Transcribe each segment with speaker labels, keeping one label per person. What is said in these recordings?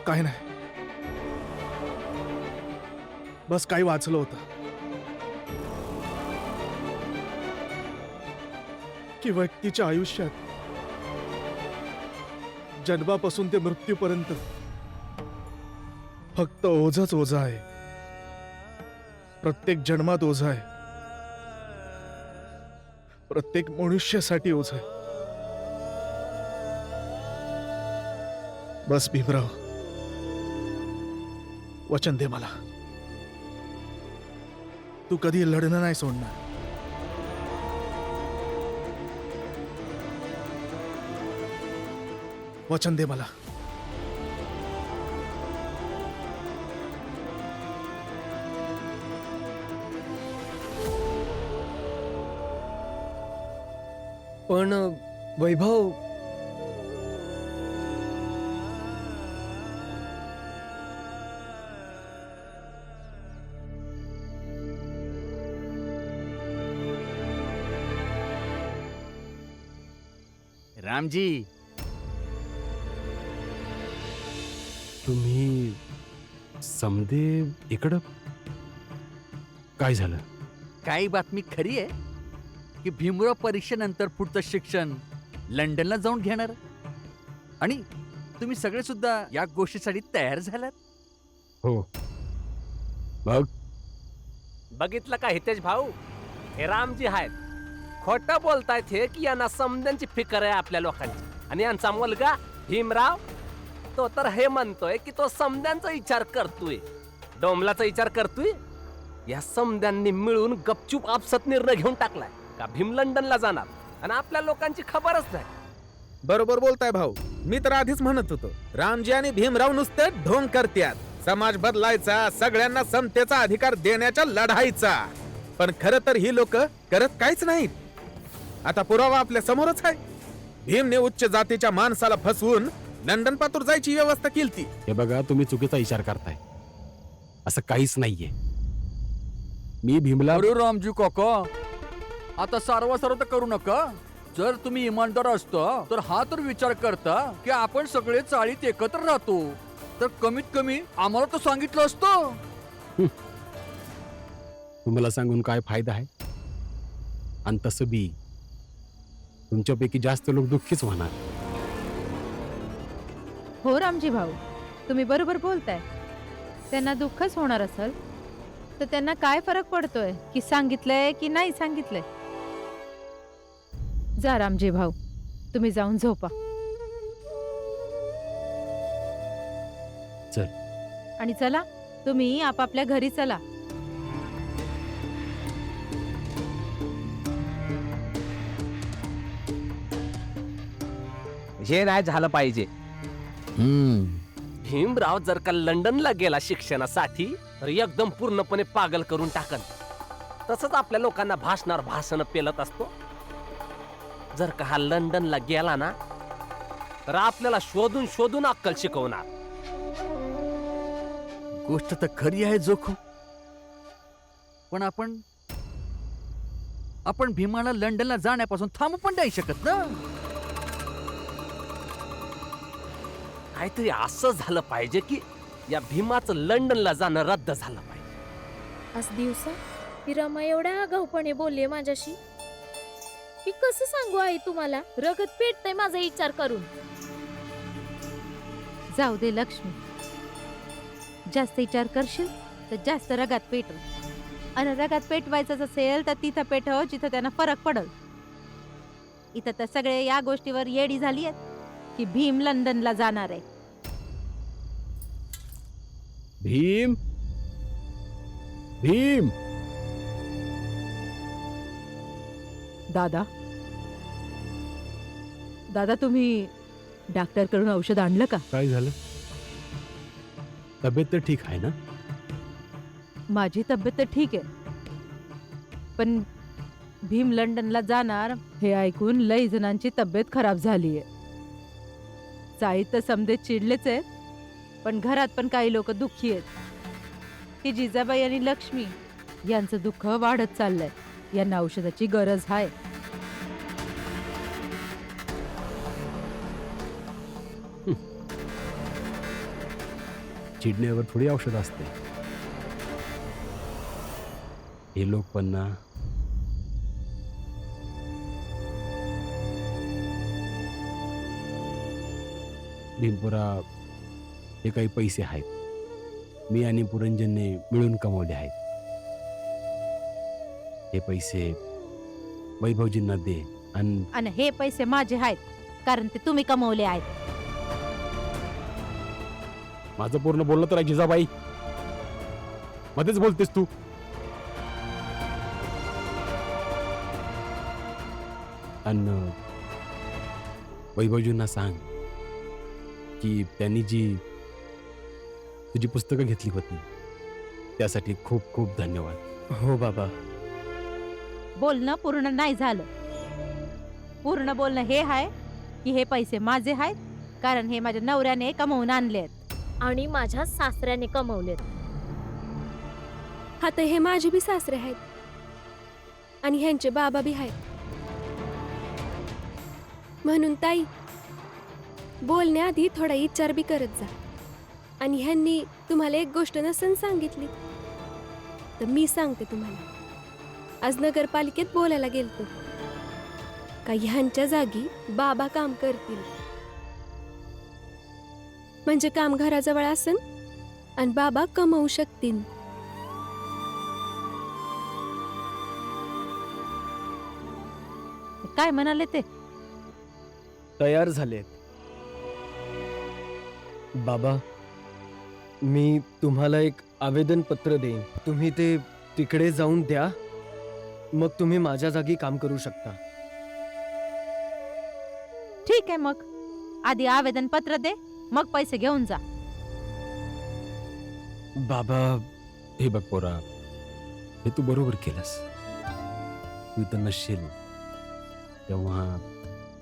Speaker 1: काय नाही, बस काही वाचलं होतं की व्यक्तीच्या आयुष्यात जन्मापासून ते मृत्यूपर्यंत फक्त ओझच ओझ आहे. प्रत्येक जन्मात ओझ आहे, प्रत्येक मनुष्यासाठी ओझ आहे. बस भीमराव, वचन दे मला, तू कधी लढणं नाही सोडणार. वचन दे मला.
Speaker 2: पण वैभव,
Speaker 3: रामजी,
Speaker 4: तुम्ही समदे इकडं काय झालं?
Speaker 3: काही बातमी खरी आहे की भीमराव परीक्षेनंतर पुढचं शिक्षण लंडनला जाऊन घेणार आणि तुम्ही सगळे सुद्धा या गोष्टीसाठी तयार झालात.
Speaker 4: हो, मग
Speaker 2: बघितलं का हितेश भाऊ, हे रामजी आहेत. खोटं बोलतायत हे की यांना समद्यांची फिकर आहे आपल्या लोकांची. आणि यांचा मुलगा भीमराव, तो तर हे म्हणतोय की तो समद्यांचा विचार करतोय, डोंबलाचा विचार करतोय. या समद्यांनी मिळून गपचूप आपसात निर्णय घेऊन टाकलाय का भीम लंडनला जाणार आणि आपल्या लोकांची खबरच नाही.
Speaker 5: बरोबर बोलताय भाऊ. मी तर आधीच म्हणत होतो, रामजी आणि भीमराव नुसते ढोंग करतात. समाज बदलायचा, सगळ्यांना समतेचा अधिकार देण्याच्या लढाईचा. पण खरं तर ही लोक करत काहीच नाहीत. आता पुरावा आपल्या समोरच आहे. भीमने उच्च जातीच्या माणसाला फसवून लंडन पातूर जायची व्यवस्था केली.
Speaker 4: हे बघा, तुम्ही चुकीचा विचार करताय. असं काहीच नाहीये. मी भीमला
Speaker 3: अरे रामजी काका, आता सारवासारव तर करू नका. जर तुम्ही इमानदार असता तर हा तर विचार करता की आपण सगळे चाळीत एकत्र राहतो, तर कमीत कमी आम्हाला तर सांगितलं असतं.
Speaker 4: तुम्हाला सांगून काय फायदा आहे? आणि तसं बी तुमच्यापैकी जास्त लोक दुःखीच होणार.
Speaker 6: हो रामजी भाऊ, तुम्ही बरोबर बोलताय. त्यांना दुःखच होणार असेल तर त्यांना काय फरक पडतोय की सांगितलंय की नाही सांगितलंय. जा रामजी भाऊ, तुम्ही जाऊन झोपा.
Speaker 4: चल.
Speaker 6: आणि चला, तुम्ही आपापल्या घरी चला.
Speaker 2: हे नाही झालं पाहिजे. भीमराव जर का लंडनला गेला शिक्षणासाठी तर एकदम पूर्णपणे पागल करून टाकन. तसंच आपल्या लोकांना भाषण पेलत असतो. जर का हा लंडनला गेला ना तर आपल्याला शोधून शोधून अक्कल शिकवणार.
Speaker 3: गोष्ट तर खरी आहे जोखू, पण आपण भीमाला लंडनला जाण्यापासून थांबू पण नाही शकत ना.
Speaker 2: काहीतरी असं झालं पाहिजे की या भीमाचं लंडनला जाणं रद्द झालं पाहिजे.
Speaker 7: आज दिवसा ती रमा एवढ्या आगाऊपणे बोलली माझ्याशी की कसं सांगू आई तुम्हाला. रगत पेटतंय माझा विचार करून.
Speaker 6: जाऊ दे लक्ष्मी, जास्त विचार करशील तर जास्त रगात पेटव. आणि रगात पेटवायचंच असेल तर तिथं पेटव जिथं त्यांना फरक पडल. इथं तर सगळे या गोष्टीवर येडी झाली आहेत की भीम लंडनला जाणार आहे.
Speaker 4: भीम, भीम.
Speaker 6: दादा, दादा तुम्ही डॉक्टरकडून औषध आणलं का?
Speaker 4: काय झालं? तब्येत तर ठीक आहे ना?
Speaker 6: माझी तब्येत तर ठीक आहे, पण भीम लंडनला जाणार हे ऐकून लई जणांची तब्येत खराब झाली आहे. चाळीत तर समजे चिडलेच आहेत, पण घरात पण काही लोक दुःखी आहेत की जिजाबाई आणि लक्ष्मी यांचं दुःख वाढत चाललंय. यांना औषधाची गरज आहे.
Speaker 4: चिडण्यावर थोडी औषध असते. हे लोक पण ना भीमपुरा हे काही पैसे आहेत मी आणि पुरंजनने मिळून कमवले आहेत. हे पैसे वैभवजींना दे
Speaker 6: आणि हे पैसे माझे आहेत कारण ते तुम्ही कमवले आहेत.
Speaker 4: माझं पूर्ण बोलणं तर जिजाबाई मध्येच बोलतेस तू. आणि वैभवजींना सांग की त्यांनी जी तुझी पुस्तकं घेतली होती त्यासाठी खूप खूप धन्यवाद.
Speaker 8: हो बाबा.
Speaker 6: बोलणं पूर्ण नाही झालं. पूर्ण बोलणं हे आहे की हे पैसे माझे आहेत कारण हे माझ्या नवऱ्याने कमवून आणले आहेत.
Speaker 7: आणि माझ्या सासऱ्याने कमवलेत.
Speaker 9: आता हे माझे बी सासरे आहेत आणि ह्यांचे बाबा बी आहेत. म्हणून ताई बोलण्याआधी थोडा विचार बी करत जा. आणि ह्यांनी तुम्हाला एक गोष्ट नसन सांगितली तर मी सांगते तुम्हाला. आज नगरपालिकेत बोलायला गेलतो का ह्यांच्या जागी बाबा काम करतील. म्हणजे काम घराजवळ असन आणि बाबा कमवू शकतील.
Speaker 6: काय म्हणाले ते?
Speaker 8: तयार झालेत. बाबा मी तुम्हाला एक आवेदन पत्र देईन. तुम्ही ते तिकडे जाऊन द्या. मग तुम्ही माझ्या जागी काम करू शकता.
Speaker 6: ठीक आहे मग आधी आवेदन पत्र दे मग पैसे घेऊन जा.
Speaker 8: बाबा
Speaker 4: हे बघ पोरा हे तू बरोबर केलंस. तू इथं नसशील तेव्हा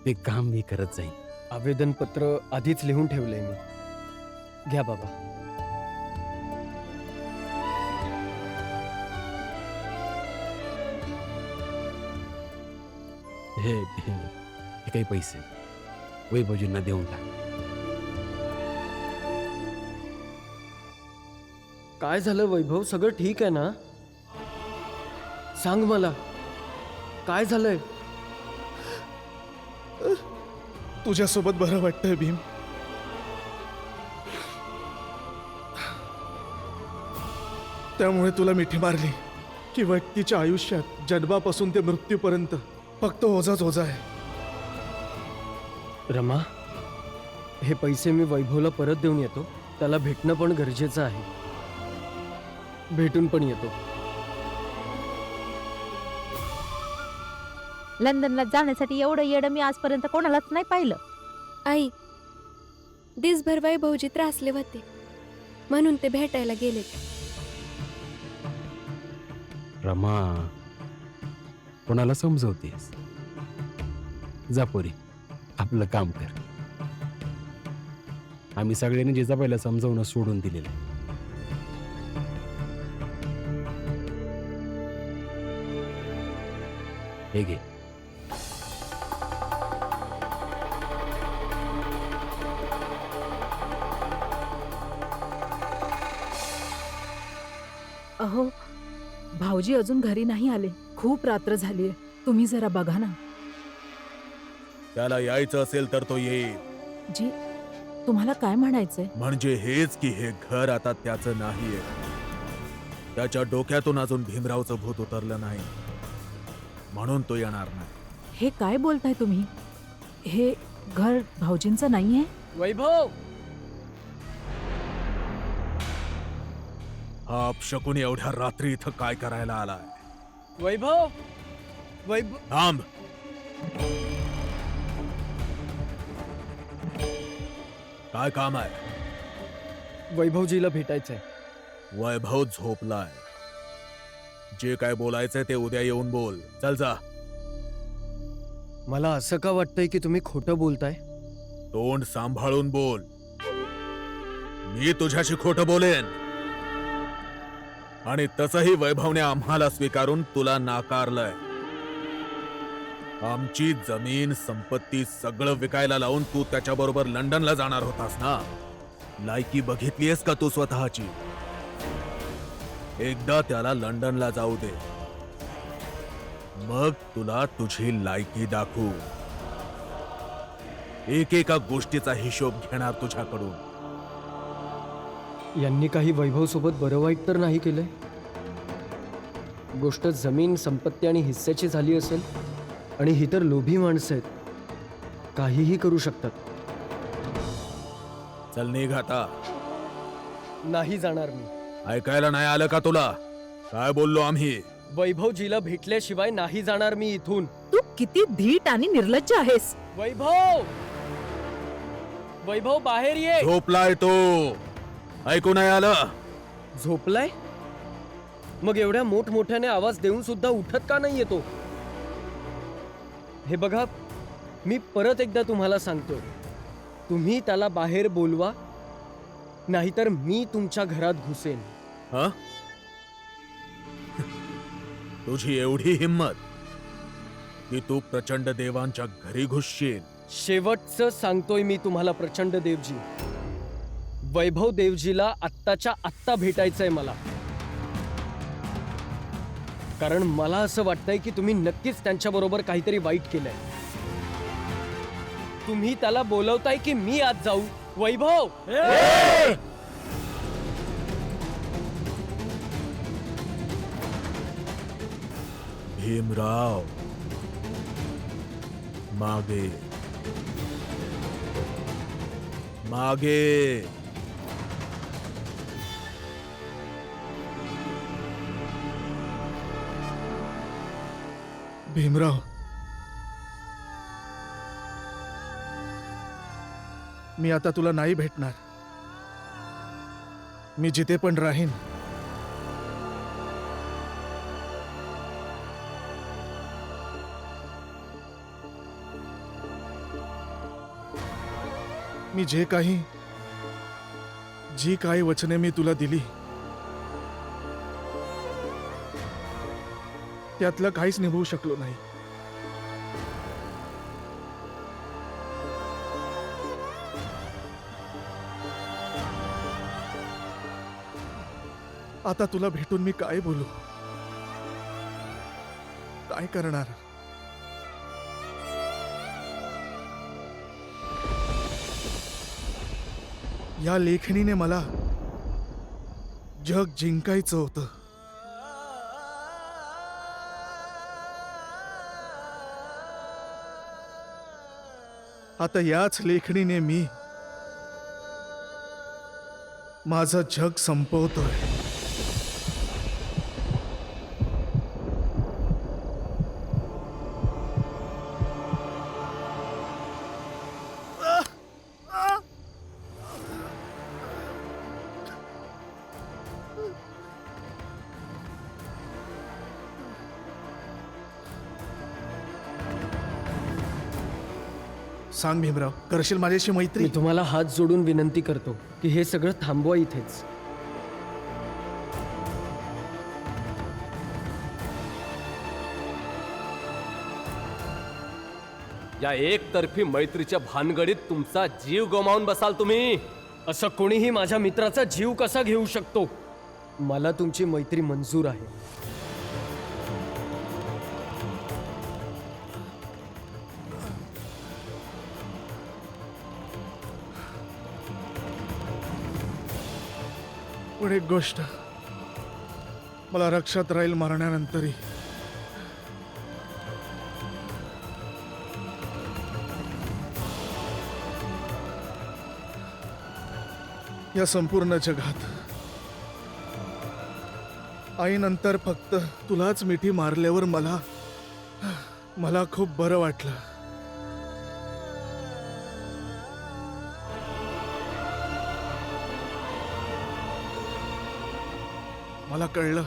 Speaker 4: ते काम मी करत जाईन.
Speaker 8: आवेदन पत्र आधीच लिहून ठेवलंय मी. घ्या बाबा.
Speaker 4: हे काही पैसे वैभवजींना देऊन टाक.
Speaker 8: काय झालं वैभव? सगळं ठीक आहे ना? सांग मला काय झालंय?
Speaker 1: तुझ्यासोबत बरं वाटतंय भीम. त्यामुळे तुला मिठी मारली की व्यक्तीच्या आयुष्यात जन्मापासून ते मृत्यूपर्यंत फक्त ओझाच ओझा आहे.
Speaker 8: रमा हे पैसे मी वैभवला परत देऊन येतो. त्याला भेटणं पण गरजेचं आहे. भेटून पण येतो.
Speaker 6: लंडनला जाण्यासाठी एवढं येडं मी आजपर्यंत कोणालाच नाही पाहिलं.
Speaker 9: आई दिसभर वैभवजी त्रासले होते म्हणून ते भेटायला गेले.
Speaker 4: रमा कोणाला समजवतेस? जा पोरी आपलं काम कर. आम्ही सगळ्यांनी जिजाबाईला समजावणं सोडून दिलेलं आहे. हे घे.
Speaker 10: अहो भाऊजी अजून घरी नाही आले. खूप रात्र झालीये. तुम्ही जरा बघा ना.
Speaker 5: त्याला यायचं असेल तर तो येईल.
Speaker 10: जी तुम्हाला काय म्हणायचंय?
Speaker 5: म्हणजे हेच की हे घर आता त्याचं नाहीये. त्याच्या डोक्यातून अजून भीमरावचं भूत उतरलं नाही म्हणून तो येणार नाही.
Speaker 10: हे काय बोलताय तुम्ही? हे घर भाऊजींचं नाहीये.
Speaker 3: वैभव
Speaker 5: हा अपशकुन एवढ्या रात्री इथं काय करायला आलाय?
Speaker 3: वैभव वैभव
Speaker 5: थांब. काय काम आहे?
Speaker 8: वैभवजीला भेटायचंय.
Speaker 5: वैभव झोपलाय. जे काय बोलायचंय ते उद्या येऊन बोल. चल जा.
Speaker 8: मला असं का वाटतंय की तुम्ही खोटं बोलताय?
Speaker 5: तोंड सांभाळून बोल. मी तुझ्याशी खोटं बोलेन. आणि तसंही वैभवने आम्हाला स्वीकारून तुला नाकारलंय. आमची जमीन संपत्ती सगळं विकायला लावून तू त्याच्याबरोबर लंडनला जाणार होतास ना? लायकी बघितलीयस का तू स्वतःची? एकदा त्याला लंडनला जाऊ दे, मग तुला तुझी लायकी दाखवू. एकेका गोष्टीचा हिशोब घेणार तुझ्याकडून.
Speaker 8: यांनी काही वैभव सोबत बरं वाईट तर नाही केलंय. गोष्ट जमीन संपत्ती आणि हिस्स्याची झाली असेल, आणि ही तर लोभी माणसं आहेत, काहीही करू शकतात.
Speaker 5: चल निघ आता.
Speaker 8: नाही जाणार मी.
Speaker 5: ऐकायला नाही आलं का तुला? काय बोललो आम्ही?
Speaker 8: वैभवजीला भेटल्याशिवाय नाही जाणार मी इथून.
Speaker 10: तू किती धीट आणि निर्लज्ज आहेस.
Speaker 8: वैभव, वैभव बाहेर ये.
Speaker 5: झोपलाय तो. ऐकू नाही आलं?
Speaker 8: झोपलाय? मग एवढ्या मोठमोठ्याने आवाज देऊन सुद्धा उठत का नाही येतो? हे बघा, मी परत एकदा तुम्हाला सांगतो, तुम्ही त्याला बाहेर बोलवा, नाहीतर मी तुमच्या घरात घुसेन.
Speaker 5: हा? तुझी एवढी हिम्मत की तू प्रचंड देवांच्या घरी घुसशील?
Speaker 8: शेवटचं सांगतोय मी तुम्हाला, प्रचंड देवजी, वैभव देवजीला आत्ताच्या आत्ता भेटायचंय मला. कारण मला असं वाटतंय की तुम्ही नक्कीच त्यांच्याबरोबर काहीतरी वाईट केलंय. तुम्ही त्याला बोलवताय की मी आज जाऊ? वैभव,
Speaker 5: भीमराव, मागे मागे.
Speaker 1: भीमराव, मी आता तुला नाही भेटणार. मी जिथे पण राहीन मी जी काही वचने मी तुला दिली त्यातलं काहीच निभवू शकलो नाही. आता तुला भेटून मी काय बोलू? काय करणार? या लेखणीने मला जग जिंकायचं होतं. आता याच लेखणीने मी माझं जग संपवतोय. सांग भीमराव, करशील माझ्याशी मैत्री?
Speaker 8: मी तुम्हाला हात जोडून विनंती करतो की हे सगळं थांबवा इथेच.
Speaker 2: या एकतर्फी मैत्रीच्या भानगडीत तुमचा जीव गमावून बसाल तुम्ही.
Speaker 8: असं कोणीही माझ्या मित्राचा जीव कसा घेऊ शकतो? मला तुमची मैत्री मंजूर आहे.
Speaker 1: पण एक गोष्ट मला लक्षात राहील मरण्यानंतरही, या संपूर्ण जगात आईनंतर फक्त तुलाच मिठी मारल्यावर मला खूप बरं वाटलं. मला कळलं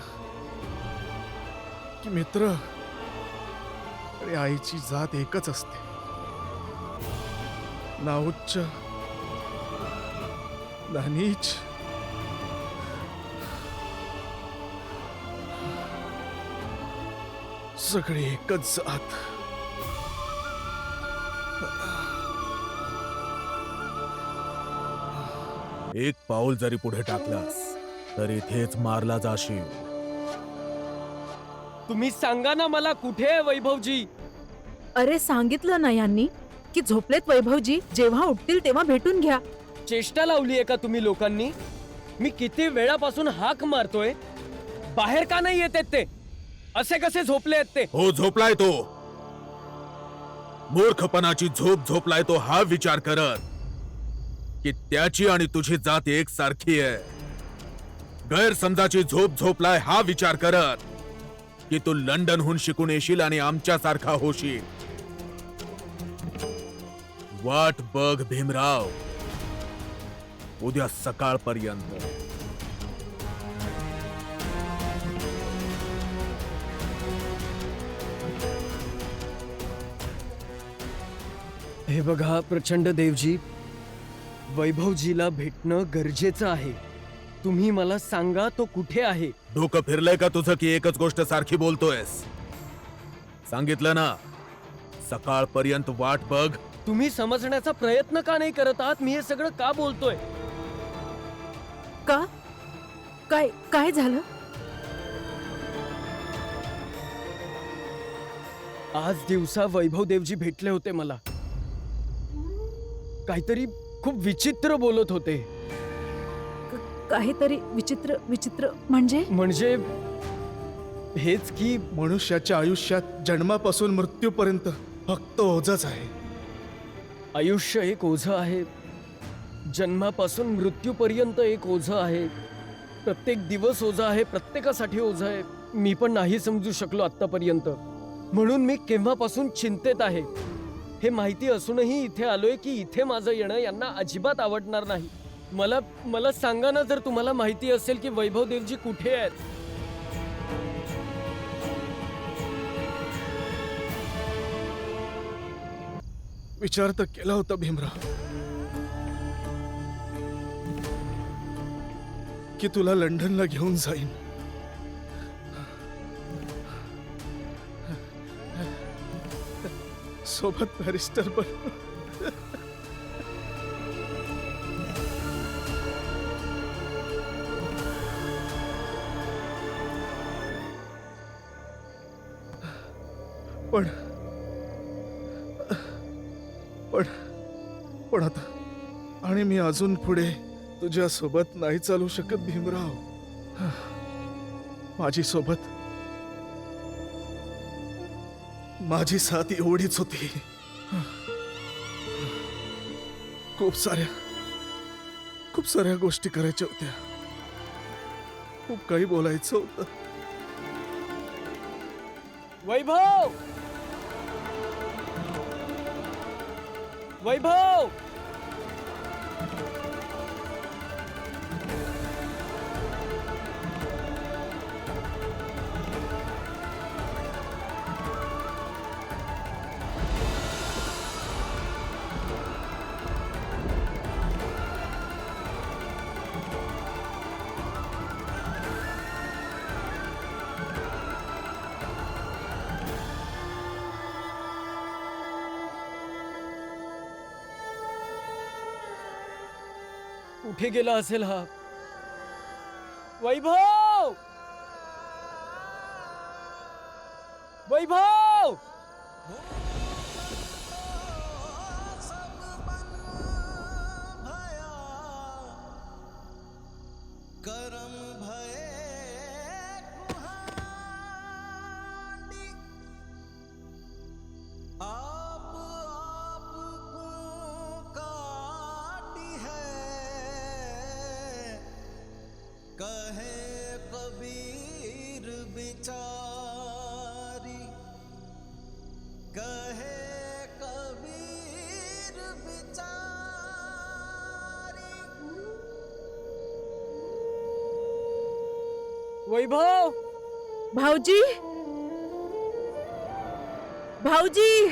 Speaker 1: की मित्र आणि आईची जात एकच असते. ना उच्च ना नीच, सगळी एकच जात.
Speaker 5: एक पाऊल जरी पुढे टाकलास तर इथेच मारला जाशील.
Speaker 8: तुम्ही सांगा ना मला कुठे आहे वैभवजी.
Speaker 10: अरे सांगितलं ना यांनी की झोपलेत वैभवजी, जेव्हा उठतील तेव्हा भेटून घ्या.
Speaker 8: चेष्टा लावली आहे का तुम्ही लोकांनी? मी किती वेळापासून हाक मारतोय, बाहेर का नाही येत ते? असे कसे झोपले आहेत ते?
Speaker 5: हो, झोपलाय तो. मूर्खपणाची झोप झोपलाय तो, हा विचार करत की त्याची आणि तुझी जात एक सारखी आहे. गैरसमजाची झोप झोपलाय हा विचार करत की तू लंडनहून शिकून येशील आणि आमच्या सारखा होशील. वाट बघ भीमराव, उद्या सकाळपर्यंत.
Speaker 8: हे बघा प्रचंड देवजी, वैभवजीला भेटणं गरजेचं आहे. तुम्ही मला सांगा तो कुठे आहे.
Speaker 5: डोकं फिरलंय का तुझं की एकच गोष्ट सारखी बोलतोयस? सांगितलं ना, सकाळपर्यंत वाट बघ.
Speaker 8: तुम्ही समजण्याचा प्रयत्न का नाही करत आहात? मी हे सगळं का बोलतोय?
Speaker 10: का? काय काय झालं?
Speaker 8: आज दिवसा वैभव देवजी भेटले होते मला. काहीतरी खूप विचित्र बोलत होते.
Speaker 10: काहीतरी विचित्र विचित्र म्हणजे?
Speaker 8: म्हणजे हेच की
Speaker 1: मनुष्याच्या आयुष्यात जन्मापासून मृत्यूपर्यंत फक्त ओझच आहे.
Speaker 8: आयुष्य एक ओझं आहे, जन्मापासून मृत्यूपर्यंत एक ओझं आहे. प्रत्येक दिवस ओझं आहे, प्रत्येकासाठी ओझं आहे. मी पण नाही समजू शकलो आत्तापर्यंत, म्हणून मी केव्हापासून चिंतेत आहे. हे माहिती असूनही इथे आलोय की इथे माझं येणं यांना अजिबात आवडणार नाही. मला सांगा ना, जर तुम्हाला माहिती असेल की वैभव देवजी कुठे आहेत.
Speaker 1: विचार तर केला होता भीमराव की तुला लंडनला घेऊन जाईन. सोबत बॅरिस्टर पण. पण पण पण आता आणि मी अजून पुढे तुझ्या सोबत नाही चालू शकत भीमराव. माझी साथ एवढीच होती. खूप साऱ्या गोष्टी करायच्या होत्या. खूप काही बोलायचं होतं.
Speaker 8: वैभव, वैभव, कुठे गेला असेल हा? वैभव, वैभव, वैभव,
Speaker 10: भाऊजी, भाऊजी,